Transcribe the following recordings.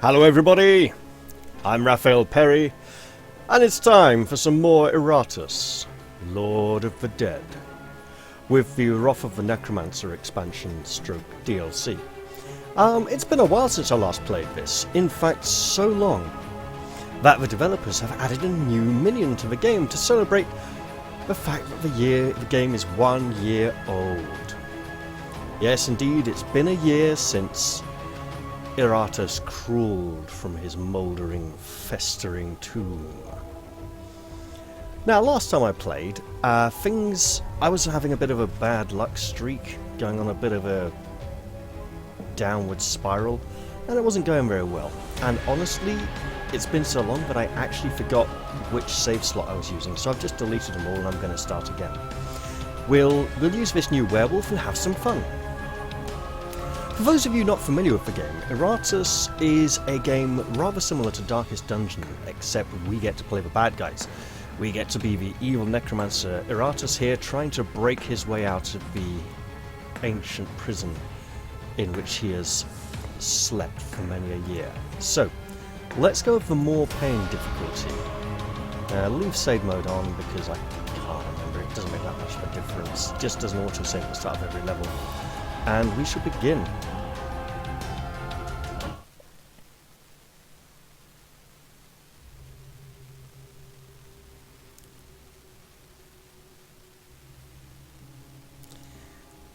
Hello everybody, I'm Raphael Perry, and it's time for some more Iratus, Lord of the Dead, with the Wrath of the Necromancer expansion stroke DLC. It's been a while since I last played this, in fact so long that the developers have added a new minion to the game to celebrate the fact that the game is 1 year old. Yes indeed, it's been a year since Iratus crawled from his mouldering, festering tomb. Now, last time I played, I was having a bit of a bad luck streak, going on a bit of a downward spiral, and it wasn't going very well. And honestly, it's been so long that I actually forgot which save slot I was using, so I've just deleted them all and I'm going to start again. We'll use this new werewolf and have some fun. For those of you not familiar with the game, Iratus is a game rather similar to Darkest Dungeon, except we get to play the bad guys. We get to be the evil necromancer Iratus here, trying to break his way out of the ancient prison in which he has slept for many a year. So, let's go with the more pain difficulty. Leave save mode on because I can't remember, it doesn't make that much of a difference. It just does an autosave at the start of every level. And we shall begin.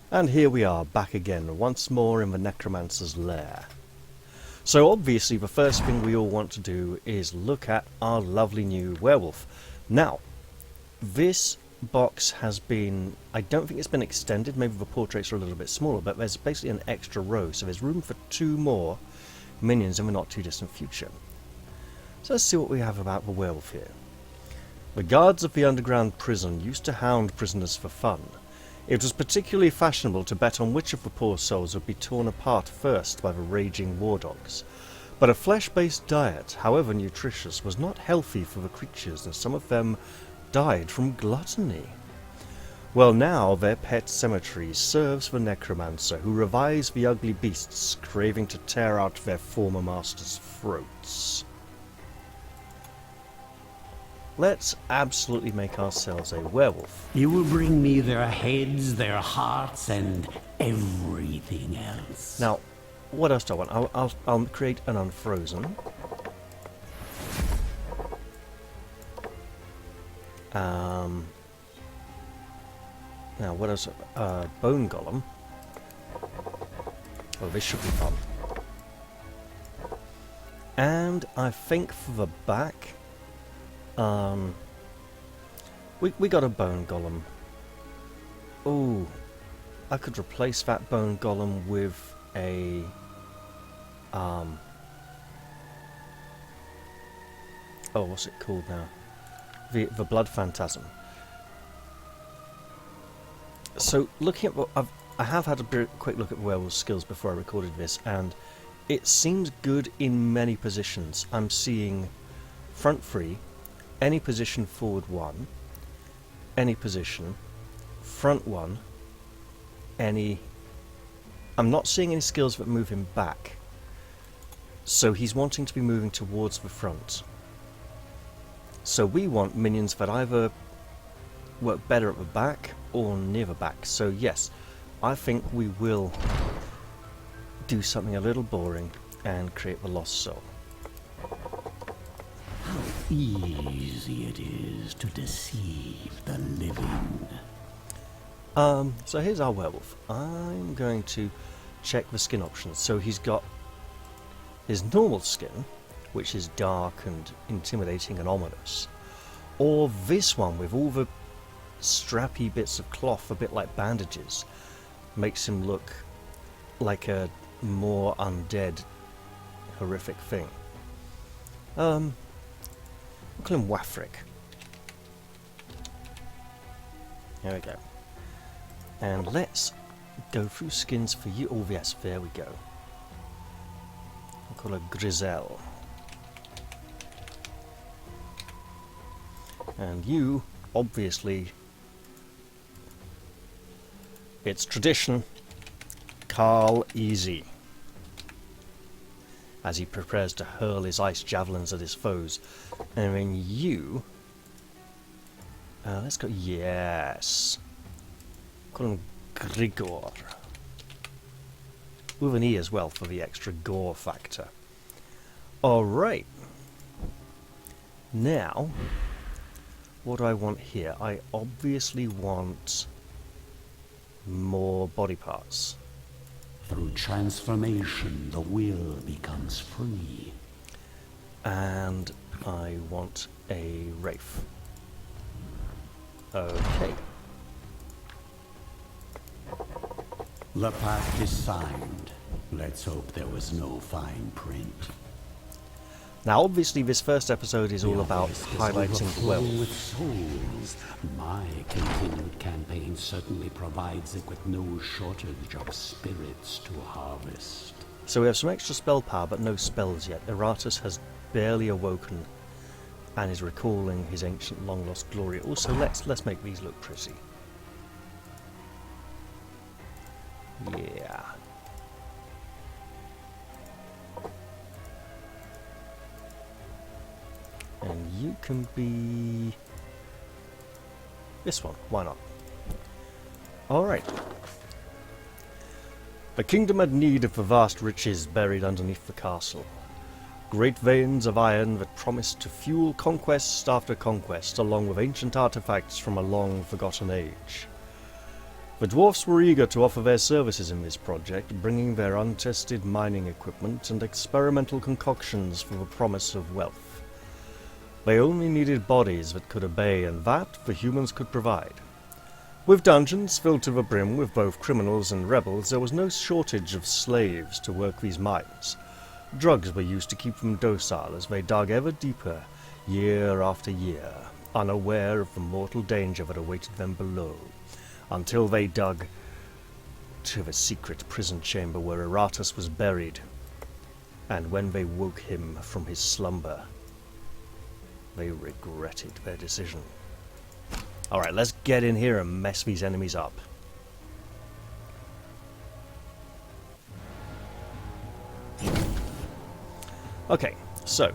And here we are, back again, once more in the Necromancer's lair. So obviously the first thing we all want to do is look at our lovely new werewolf. Now, this box has been, I don't think it's been extended, maybe the portraits are a little bit smaller, but there's basically an extra row, so there's room for 2 more minions in the not too distant future. So let's see what we have about the werewolf here. The guards of the underground prison used to hound prisoners for fun. It was particularly fashionable to bet on which of the poor souls would be torn apart first by the raging war dogs. But a flesh-based diet, however nutritious, was not healthy for the creatures, and some of them died from gluttony. Well, now their pet cemetery serves the necromancer, who revives the ugly beasts, craving to tear out their former masters' throats. Let's absolutely make ourselves a werewolf. You will bring me their heads, their hearts, and everything else. Now, what else do I want? I'll create an unfrozen. Now, what else? Bone golem. Oh, this should be fun. And I think for the back, we got a bone golem. Oh, I could replace that bone golem with a oh, what's it called now? The blood phantasm. So looking at I have had a quick look at werewolf skills before I recorded this, and it seems good in many positions. I'm seeing front 3, any position forward 1, any position, front 1, any. I'm not seeing any skills that move him back. So he's wanting to be moving towards the front. So we want minions that either work better at the back or near the back. So yes, I think we will do something a little boring and create the lost soul. How easy it is to deceive the living. So here's our werewolf. I'm going to check the skin options. So he's got his normal skin, which is dark and intimidating and ominous, or this one with all the strappy bits of cloth, a bit like bandages, makes him look like a more undead, horrific thing. We'll call him Wafric. There we go. And let's go through skins for you. Oh yes, there we go. We'll call her Griselle. And you, obviously, it's tradition, Carl Easy. as he prepares to hurl his ice javelins at his foes. And then you... let's go... Yes. Call him Grigor. With an E as well for the extra gore factor. Alright. Now, what do I want here? I obviously want more body parts. Through transformation, the will becomes free. And I want a Wraith. Okay. The path is signed. Let's hope there was no fine print. Now, obviously, this first episode is all about highlighting the werewolf. With souls. My continued campaign certainly provides it with no shortage of spirits to harvest. So we have some extra spell power, but no spells yet. Iratus has barely awoken and is recalling his ancient long-lost glory. Also, let's make these look pretty. Yeah. And you can be this one, why not? Alright. The kingdom had need of the vast riches buried underneath the castle. Great veins of iron that promised to fuel conquest after conquest, along with ancient artifacts from a long-forgotten age. The dwarfs were eager to offer their services in this project, bringing their untested mining equipment and experimental concoctions for the promise of wealth. They only needed bodies that could obey, and that the humans could provide. With dungeons filled to the brim with both criminals and rebels, there was no shortage of slaves to work these mines. Drugs were used to keep them docile as they dug ever deeper, year after year, unaware of the mortal danger that awaited them below, until they dug to the secret prison chamber where Iratus was buried, and when they woke him from his slumber, they regretted their decision. Alright, let's get in here and mess these enemies up. Okay, so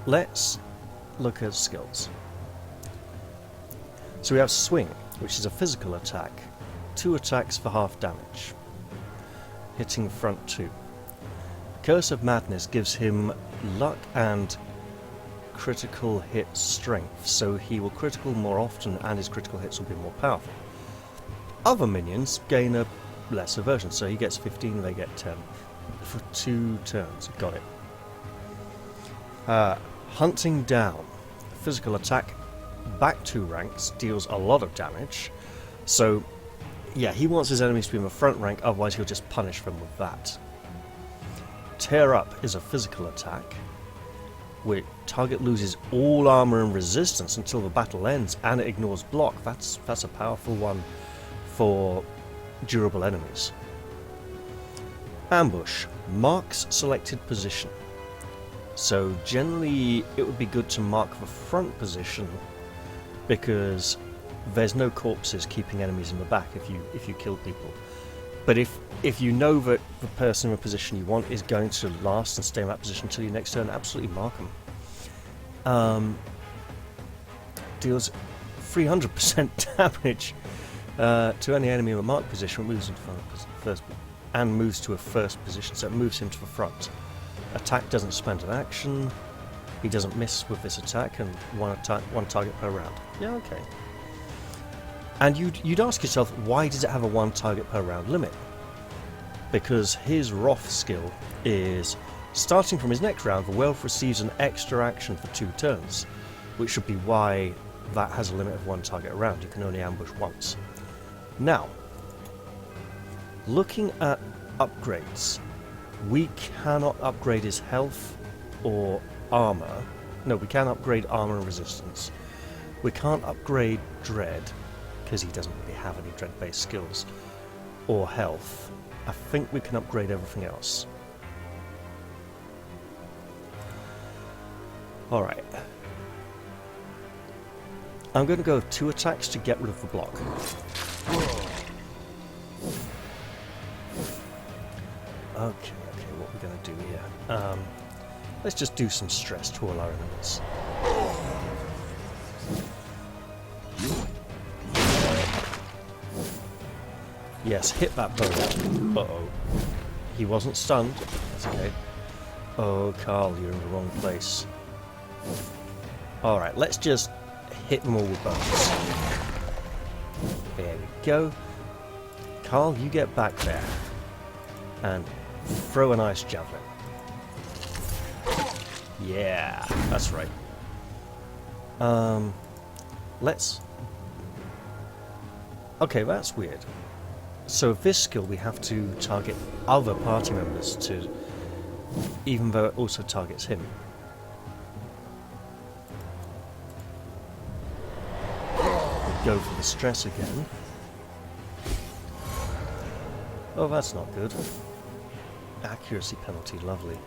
let's look at skills. So we have Swing, which is a physical attack. 2 attacks for half damage. Hitting front 2. Curse of Madness gives him luck and critical hit strength, so he will critical more often and his critical hits will be more powerful. Other minions gain a lesser version, so he gets 15, they get 10. For 2 turns, got it. Hunting Down. Physical attack, back 2 ranks, deals a lot of damage. So, yeah, he wants his enemies to be in the front rank, otherwise he'll just punish them with that. Tear Up is a physical attack, where target loses all armor and resistance until the battle ends, and it ignores block. That's a powerful one for durable enemies. Ambush marks selected position. So generally it would be good to mark the front position because there's no corpses keeping enemies in the back if you kill people. But if you know that the person in the position you want is going to last and stay in that position until your next turn, absolutely mark them. Deals 300% damage to any enemy in a marked position, moves into first and moves to a first position, so it moves him to the front. Attack doesn't spend an action. He doesn't miss with this attack, and one target per round. Yeah, okay. And you'd ask yourself, why does it have a 1 target per round limit? Because his Wrath skill is, starting from his next round, the Werewolf receives an extra action for 2 turns, which should be why that has a limit of 1 target a round. You can only ambush once. Now, looking at upgrades, we cannot upgrade his health or armor. No, we can upgrade armor and resistance. We can't upgrade Dread, because he doesn't really have any Dread-based skills, or health. I think we can upgrade everything else. Alright. I'm going to go with 2 attacks to get rid of the block. Okay, what we're going to do here. Let's just do some stress to all our enemies. Yes, hit that bow. Uh-oh. He wasn't stunned. That's okay. Oh, Carl, you're in the wrong place. Alright, let's just hit them all with bows. There we go. Carl, you get back there. And throw an ice javelin. Yeah, that's right. Let's... Okay, that's weird. So with this skill we have to target other party members to... even though it also targets him. Go for the stress again. Oh, that's not good. Accuracy penalty, lovely.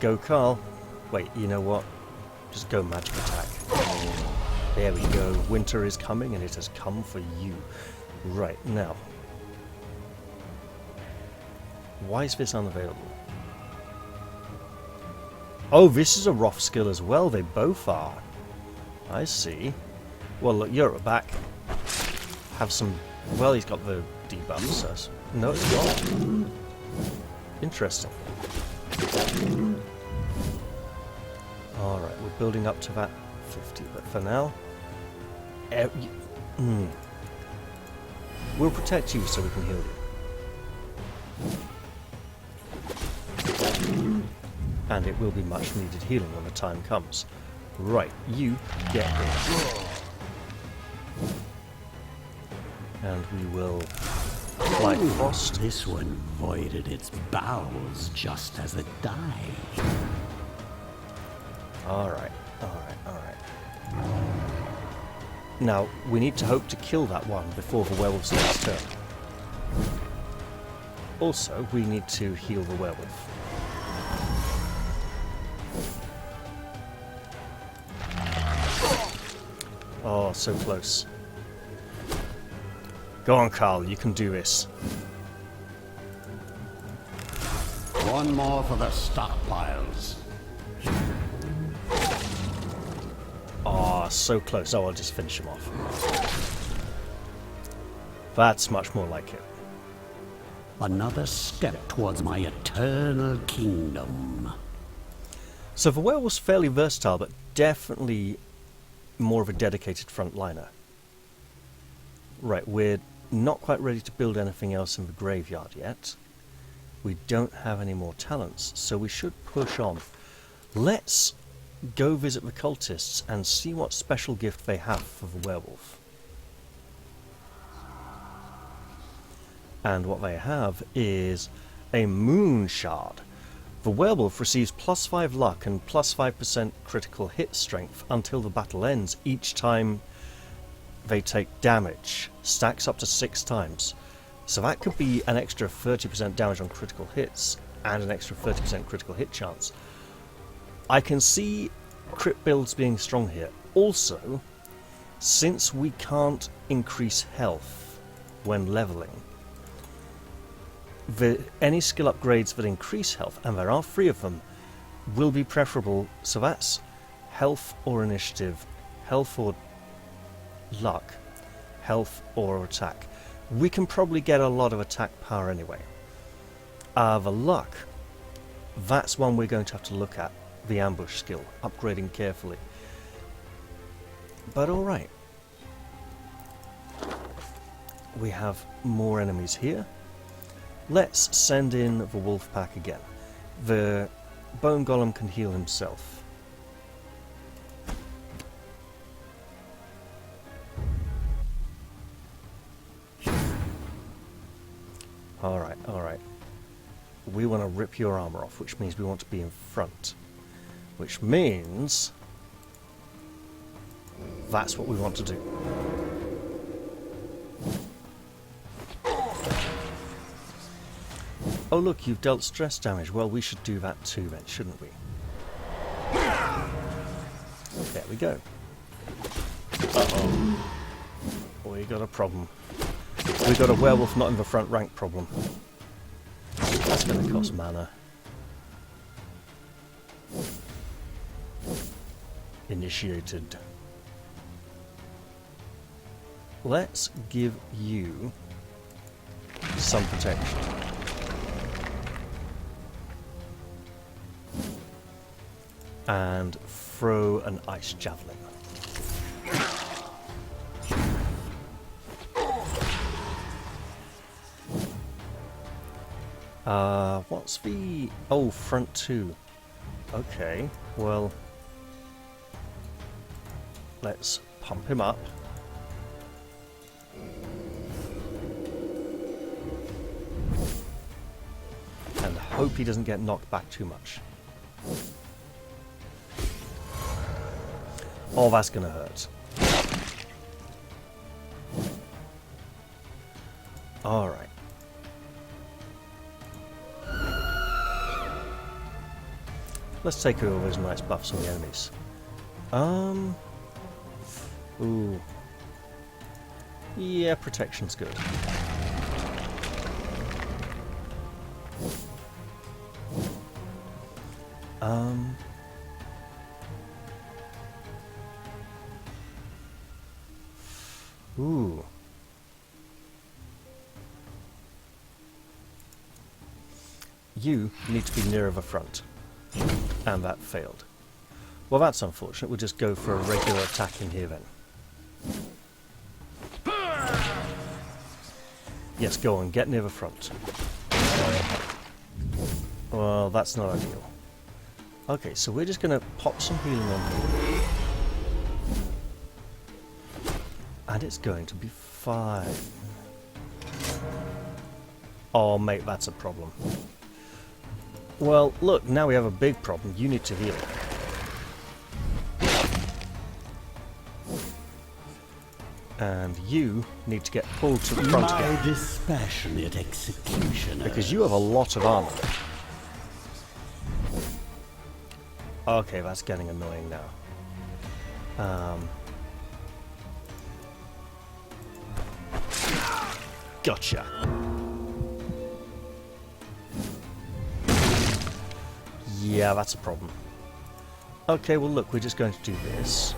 Go Carl. Wait, you know what? Just go magic attack. There we go. Winter is coming and it has come for you. Right, now. Why is this unavailable? Oh, this is a Roth skill as well. They both are. I see. Well, look, you're at the back. Have some... Well, he's got the debuffs. So no, it's not. Interesting. Alright, we're building up to that 50, but for now... We'll protect you so we can heal you. And it will be much needed healing when the time comes. Right, you get in. And we will apply frost. This one voided its bowels just as it died. Alright. Now, we need to hope to kill that one before the werewolf's next turn. Also, we need to heal the werewolf. Oh, so close. Go on, Carl, you can do this. One more for the stockpiles. Oh, so close. Oh, I'll just finish him off. That's much more like it. Another step towards my eternal kingdom. So the werewolf's fairly versatile, but definitely more of a dedicated frontliner. Right, we're not quite ready to build anything else in the graveyard yet. We don't have any more talents, so we should push on. Let's go visit the cultists and see what special gift they have for the werewolf. And what they have is a moon shard. The werewolf receives +5 luck and +5% critical hit strength until the battle ends each time they take damage. Stacks up to 6 times. So that could be an extra 30% damage on critical hits and an extra 30% critical hit chance. I can see crit builds being strong here. Also, since we can't increase health when leveling, any skill upgrades that increase health, and there are 3 of them, will be preferable. So that's health or initiative, health or luck, health or attack. We can probably get a lot of attack power anyway. The luck, that's one we're going to have to look at. The ambush skill, upgrading carefully. But alright. We have more enemies here. Let's send in the wolf pack again. The bone golem can heal himself. Alright. We want to rip your armor off, which means we want to be in front. Which means that's what we want to do. Oh look, you've dealt stress damage. Well, we should do that too then, shouldn't we? There we go. Uh-oh. we got a problem. We got a werewolf not in the front rank problem. That's going to cost mana. Initiated. Let's give you some protection. And throw an ice javelin. What's the... Oh, front two. Okay, well... Let's pump him up. And hope he doesn't get knocked back too much. Oh, that's gonna hurt. Alright. Let's take away all those nice buffs on the enemies. Ooh. Yeah, protection's good. Ooh. You need to be nearer the front. And that failed. Well, that's unfortunate. We'll just go for a regular attack in here then. Yes, go on. Get near the front. Well, that's not ideal. Okay, so we're just going to pop some healing on here. And it's going to be fine. Oh, mate, that's a problem. Well, look, now we have a big problem. You need to heal. And you need to get pulled to the front again. My dispassionate executioner. Because you have a lot of armor. Okay, that's getting annoying now. Gotcha. Yeah, that's a problem. Okay, well look, we're just going to do this.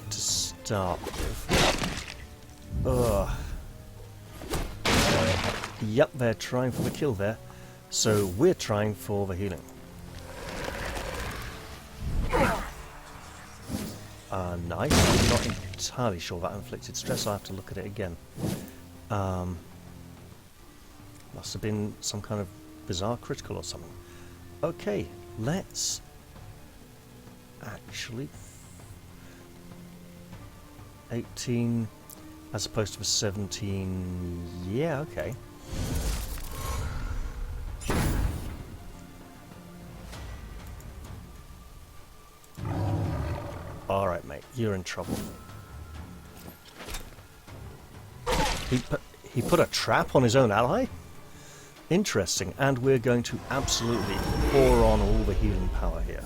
To start with. Ugh. Yep, they're trying for the kill there. So we're trying for the healing. Nice. I'm not entirely sure that inflicted stress. I'll have to look at it again. Must have been some kind of bizarre critical or something. Okay, let's actually 18 as opposed to the 17. Yeah, okay. Alright, mate, you're in trouble. He put a trap on his own ally? Interesting, and we're going to absolutely pour on all the healing power here.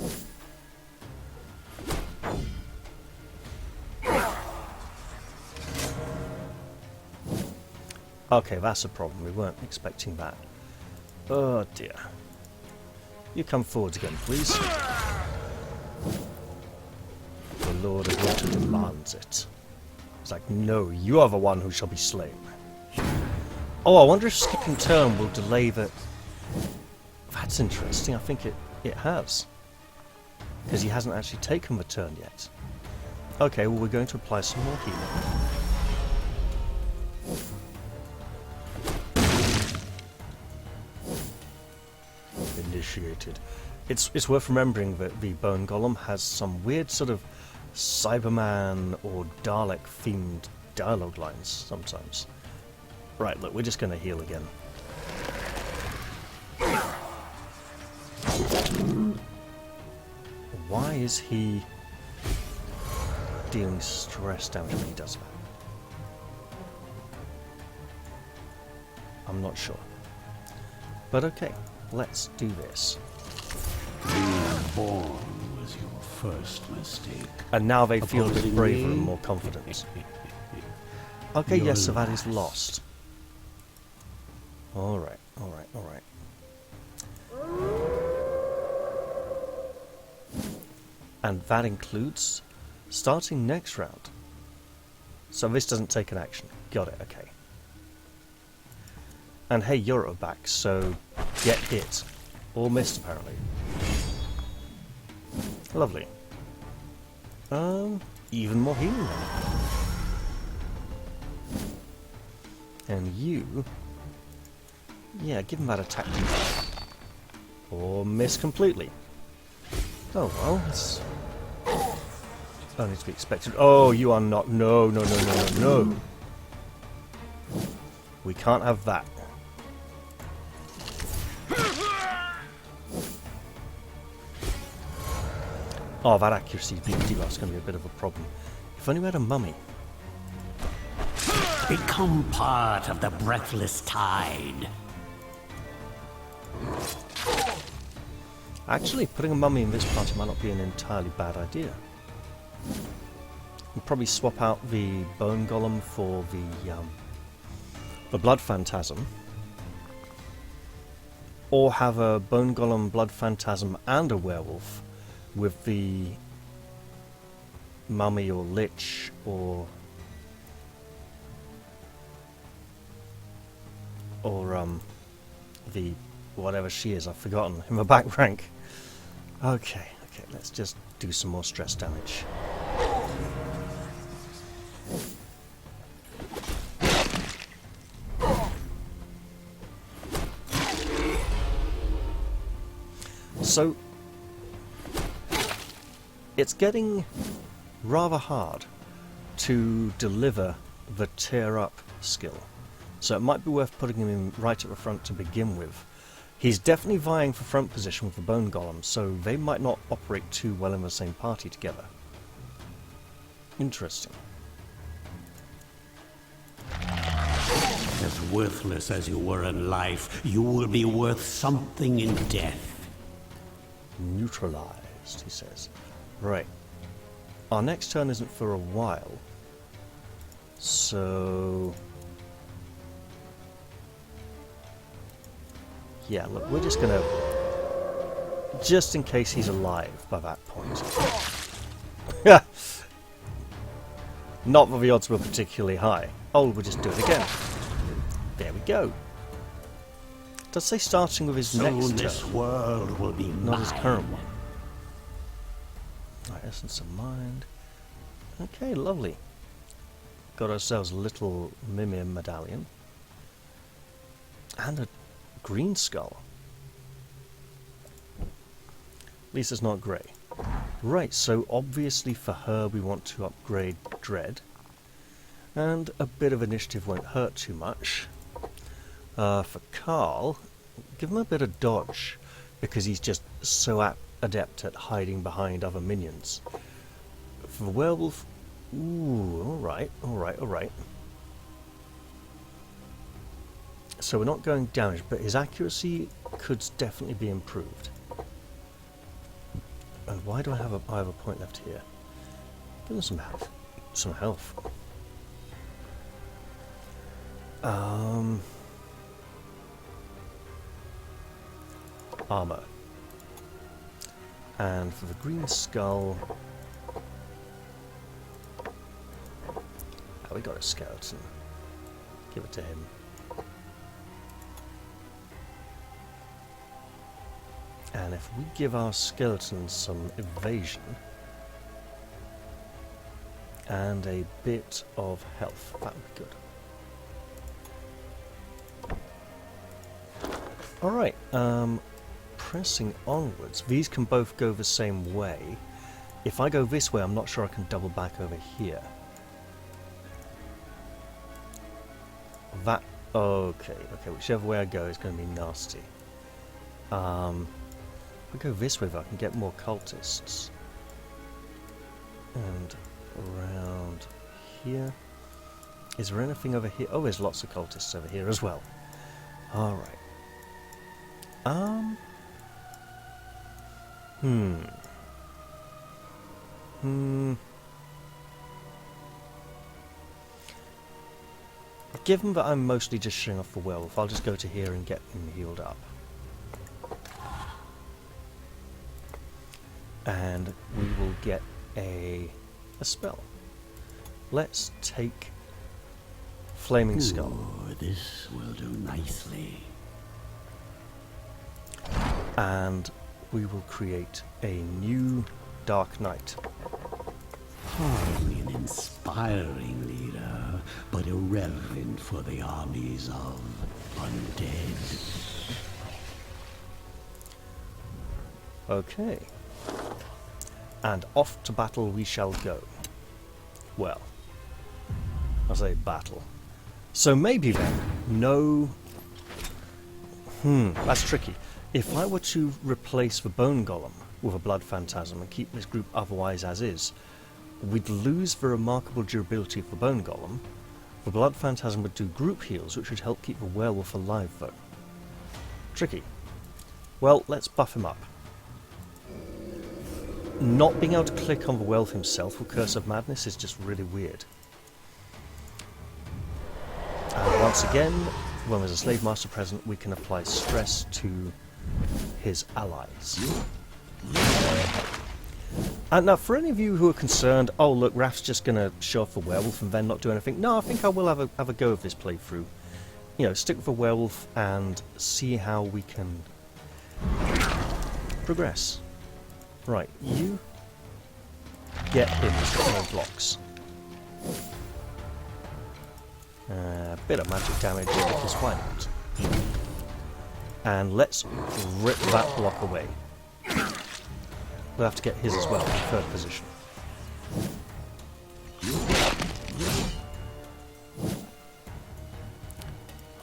Okay, that's a problem. We weren't expecting that. Oh dear. You come forwards again, please. The Lord of Water demands it. It's like, no, you are the one who shall be slain. Oh, I wonder if skipping turn will delay the... That's interesting. I think it has. Because he hasn't actually taken the turn yet. Okay, well, we're going to apply some more healing. Initiated. It's worth remembering that the Bone Golem has some weird sort of Cyberman or Dalek-themed dialogue lines sometimes. Right, look, we're just going to heal again. Why is he dealing stress damage when he does that? I'm not sure. But okay, let's do this. Being born was your first mistake. And now they feel a bit Opposing braver me? and more confident. Okay, You're yes, so that is lost. lost. Alright, alright, alright. And that includes starting next round. So this doesn't take an action. Got it, okay. And hey, you're at back, so get hit. Or missed, apparently. Lovely. Even more healing then. And you... yeah, give him that attack. Or miss completely. Oh well, it's only to be expected. Oh, you are not. No, no, no, no, no, no. We can't have that. Oh, that accuracy beauty, that's going to be a bit of a problem. If only we had a mummy. Become part of the breathless tide. Actually, putting a mummy in this party might not be an entirely bad idea. We'll probably swap out the bone golem for the blood phantasm. Or have a bone golem, blood phantasm, and a werewolf with the mummy or lich or the whatever she is, I've forgotten, in my back rank. Okay, let's just do some more stress damage. So, it's getting rather hard to deliver the tear up skill. So it might be worth putting him in right at the front to begin with. He's definitely vying for front position with the bone golem, so they might not operate too well in the same party together. Interesting. As worthless as you were in life, you will be worth something in death. Neutralized, he says. Right. Our next turn isn't for a while. So... yeah, look, we're just gonna... just in case he's alive by that point. Not that the odds were particularly high. Oh, we'll just do it again. There we go. Does say starting with his next turn. This world will be Not his mine. current one. Right, essence of mind. Okay, lovely. Got ourselves a little Minion medallion. And a green skull. At least it's not grey. Right, so obviously for her we want to upgrade Dread. And a bit of initiative won't hurt too much. For Carl, give him a bit of dodge, because he's just so adept at hiding behind other minions. For the werewolf, ooh, alright. So we're not going damage, but his accuracy could definitely be improved. And why do I have a point left here? Give him some health. Some health. Armor. And for the green skull... oh, we got a skeleton. Give it to him. And if we give our skeleton some evasion and a bit of health, that would be good. Alright, pressing onwards. These can both go the same way. If I go this way, I'm not sure I can double back over here. That... okay, whichever way I go is going to be nasty. If I go this way, though, I can get more cultists. And around here. Is there anything over here? Oh, there's lots of cultists over here as well. Alright. Given that I'm mostly just showing off the werewolf, I'll just go to here and get him healed up. And we will get a spell. Let's take Flaming Skull. Ooh, this will do nicely. And we will create a new Dark Knight. Hardly an inspiring leader, but irrelevant for the armies of undead. Okay. And off to battle we shall go. Well, I say battle. So maybe then, no... that's tricky. If I were to replace the Bone Golem with a Blood Phantasm and keep this group otherwise as is, we'd lose the remarkable durability of the Bone Golem. The Blood Phantasm would do group heals, which would help keep the werewolf alive though. Tricky. Well, let's buff him up. Not being able to click on the werewolf himself with Curse of Madness is just really weird. And once again, when there's a Slave Master present, we can apply stress to his allies. And now, for any of you who are concerned, oh look, Raf's just going to show off the werewolf and then not do anything. No, I think I will have a go of this playthrough. You know, stick with the werewolf and see how we can progress. Right, you get him with no blocks. A bit of magic damage because why not? And let's rip that block away. We'll have to get his as well in third position.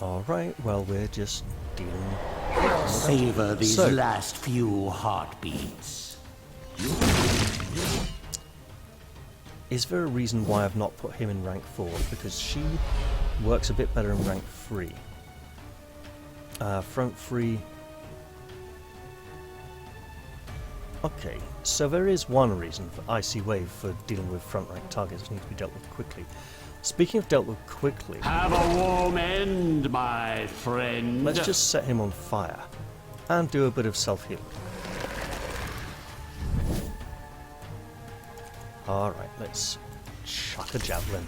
Alright, well we're just dealing... Savor these last few heartbeats. Is there a reason why I've not put him in rank 4? Because she works a bit better in rank 3. Front 3... Okay, so there is one reason for Icy Wave for dealing with front rank targets that need to be dealt with quickly. Speaking of dealt with quickly... Have a warm end, my friend. Let's just set him on fire and do a bit of self-healing. Alright, let's chuck a javelin.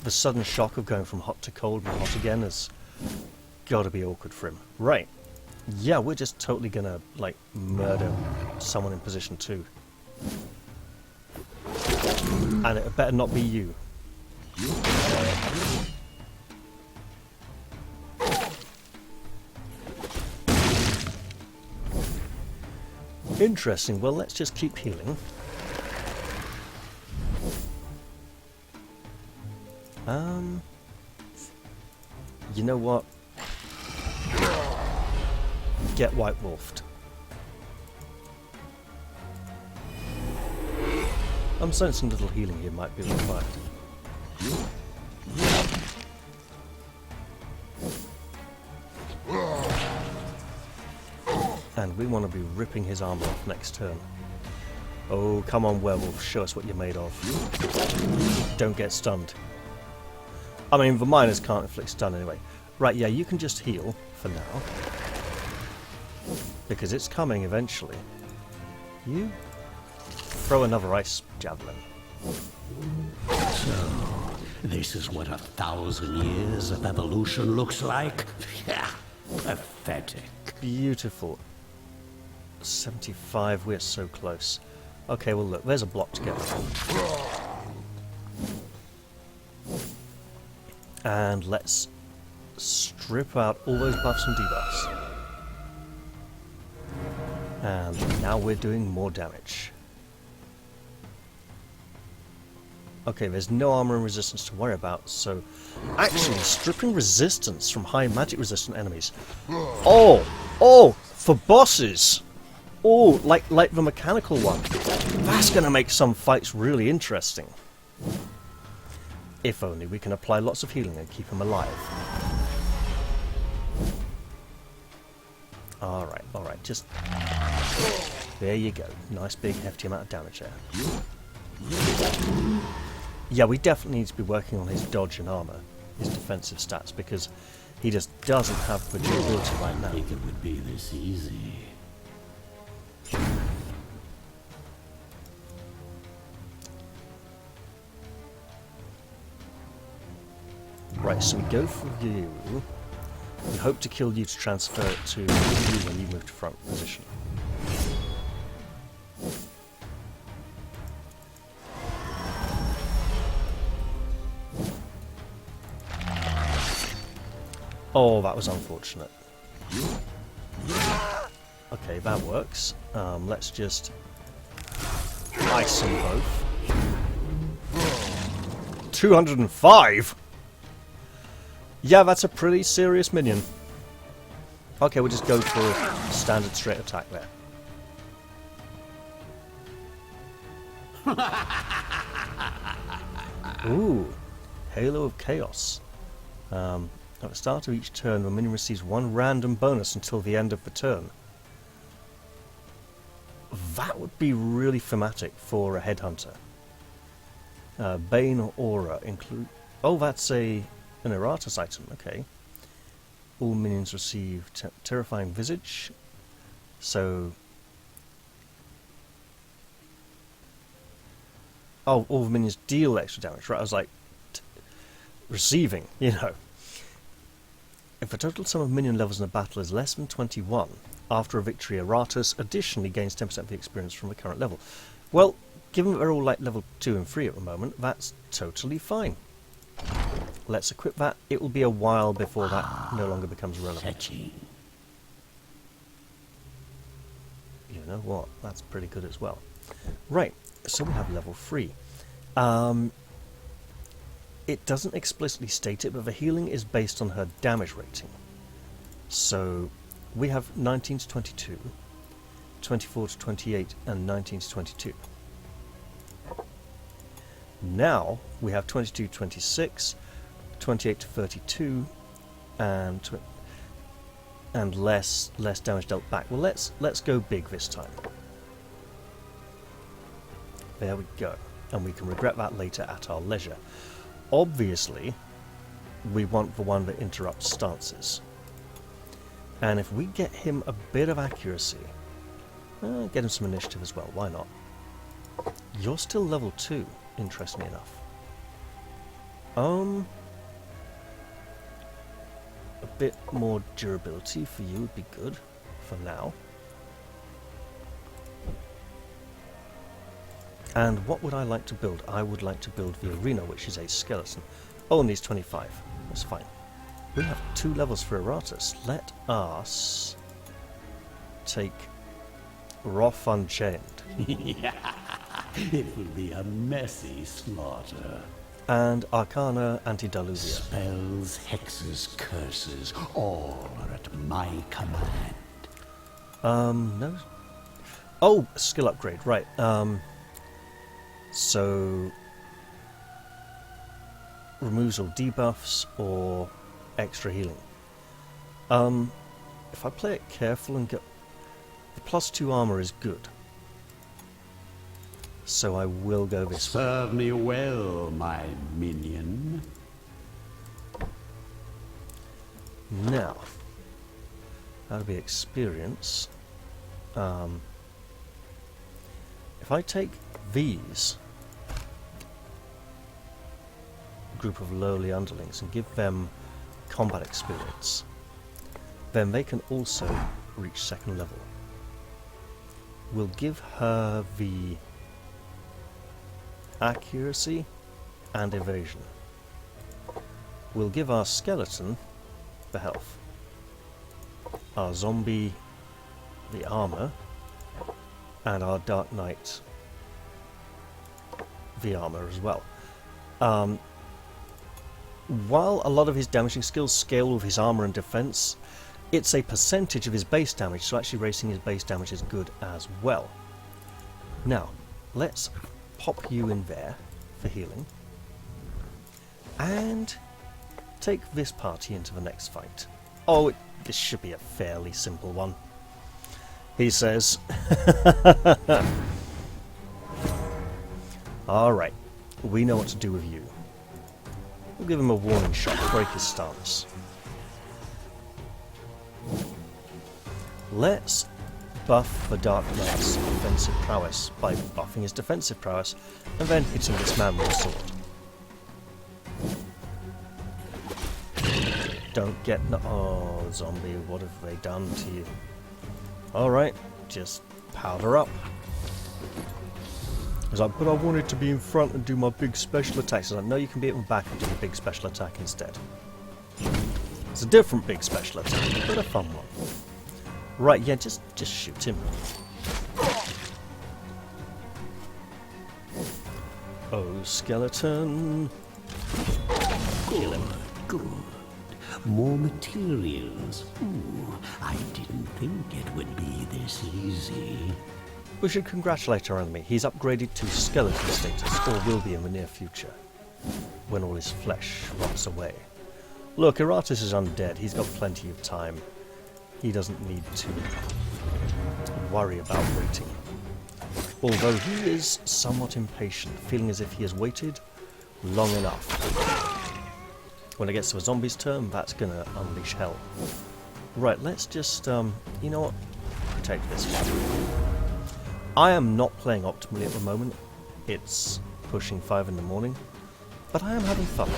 The sudden shock of going from hot to cold and hot again has got to be awkward for him. Right. Yeah, we're just totally gonna, like, murder someone in position 2. And it better not be you. Interesting. Well, let's just keep healing. You know what? Get White Wolfed. I'm sensing a little healing here might be required. And we want to be ripping his armor off next turn. Oh, come on, Werewolf, show us what you're made of. Don't get stunned. I mean, the miners can't inflict stun anyway. Right, yeah, you can just heal for now. Because it's coming eventually. You throw another ice javelin. So, this is what 1,000 years of evolution looks like? Yeah, pathetic. Beautiful. 75, we're so close. Okay, well look, there's a block to get through. And let's strip out all those buffs and debuffs. And now we're doing more damage. Okay, there's no armor and resistance to worry about, so... Actually, stripping resistance from high magic resistant enemies. Oh! Oh! For bosses! Oh, like the mechanical one. That's gonna make some fights really interesting. If only we can apply lots of healing and keep him alive. Alright, just... There you go. Nice big hefty amount of damage there. Yeah, we definitely need to be working on his dodge and armor, his defensive stats, because he just doesn't have the durability right now. I think it would be this easy. Right, so we go for you. We hope to kill you to transfer it to you when you move to front position. Oh, that was unfortunate. Okay, that works. Let's just ice them both. 205? Yeah, that's a pretty serious minion. Okay, we'll just go for a standard straight attack there. Ooh, Halo of Chaos. At the start of each turn, the minion receives one random bonus until the end of the turn. That would be really thematic for a headhunter. Bane or Aura include... Oh, that's an Iratus item, okay. All minions receive Terrifying Visage. So... Oh, all the minions deal extra damage, right? I was like... receiving, you know. If the total sum of minion levels in a battle is less than 21, after a victory, Iratus additionally gains 10% of the experience from the current level. Well, given that they're all like level 2 and 3 at the moment, that's totally fine. Let's equip that. It will be a while before that no longer becomes relevant. You know what? That's pretty good as well. Right, so we have level 3. It doesn't explicitly state it, but the healing is based on her damage rating. So we have 19 to 22, 24 to 28, and 19 to 22. Now we have 22 to 26, 28 to 32, and less damage dealt back. Well, let's go big this time. There we go, and we can regret that later at our leisure. Obviously, we want the one that interrupts stances. And if we get him a bit of accuracy, get him some initiative as well, why not? You're still level 2, interestingly enough. A bit more durability for you would be good for now. And what would I like to build? I would like to build the arena, which is a skeleton. Oh, needs 25. That's fine. We have 2 levels for Iratus. Let us take Wrath Unchained. It will be a messy slaughter. And Arcana Antediluvia. Spells, hexes, curses, all are at my command. No. Oh, skill upgrade, right. So removes all debuffs or extra healing. If I play it careful and get the +2 armor is good, so I will go this way. Serve me well, my minion. Now, that'll be experience. If I take these group of lowly underlings and give them combat experience, then they can also reach 2nd level. We'll give her the accuracy and evasion. We'll give our skeleton the health, our zombie the armor, and our Dark Knight the armor as well. While a lot of his damaging skills scale with his armor and defense, it's a percentage of his base damage, so actually raising his base damage is good as well. Now, let's pop you in there for healing, and take this party into the next fight. Oh, this should be a fairly simple one. he says. Alright, we know what to do with you. We'll give him a warning shot, break his stance. Let's buff the Dark Knight's offensive prowess by buffing his defensive prowess and then hitting this man with a sword. Don't get no— oh, zombie, what have they done to you? Alright, just powder up. He's like, but I wanted to be in front and do my big special attacks. He's like, no, you can be at the back and do the big special attack instead. It's a different big special attack, but a fun one. Right, yeah, just shoot him. Oh, skeleton. Kill him. Good. More materials. Ooh, I didn't think it would be this easy. We should congratulate our enemy. He's upgraded to skeleton status, or will be in the near future, when all his flesh rots away. Look, Iratus is undead. He's got plenty of time. He doesn't need to worry about waiting. Although he is somewhat impatient, feeling as if he has waited long enough. When it gets to a zombie's turn, that's going to unleash hell. Right, let's just, you know what? Protect this one. I am not playing optimally at the moment. It's pushing 5 in the morning, but I am having fun.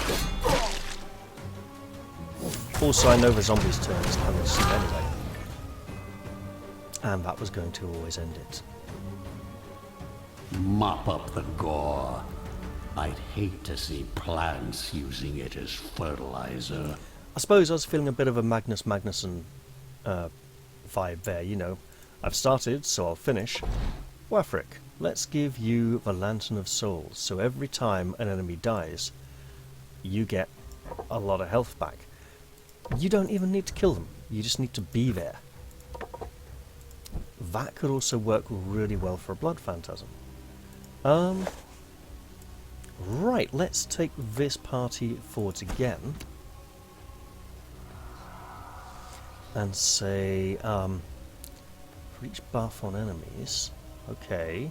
Also, I know the zombie's turn is coming soon anyway. And that was going to always end it. Mop up the gore. I'd hate to see plants using it as fertilizer. I suppose I was feeling a bit of a Magnus Magnuson vibe there, you know. I've started, so I'll finish. Wafric, let's give you the Lantern of Souls, so every time an enemy dies, you get a lot of health back. You don't even need to kill them, you just need to be there. That could also work really well for a Blood Phantasm. Right, let's take this party forwards again. And say, for each buff on enemies, okay.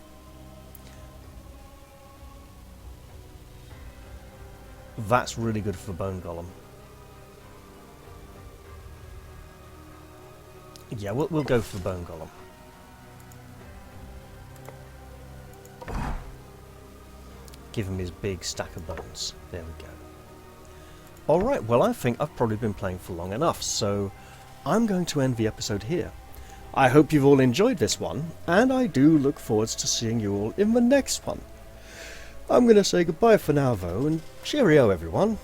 That's really good for the Bone Golem. Yeah, we'll go for the Bone Golem. Give him his big stack of bones. There we go. Alright, well I think I've probably been playing for long enough, so I'm going to end the episode here. I hope you've all enjoyed this one, and I do look forward to seeing you all in the next one. I'm going to say goodbye for now though, and cheerio everyone.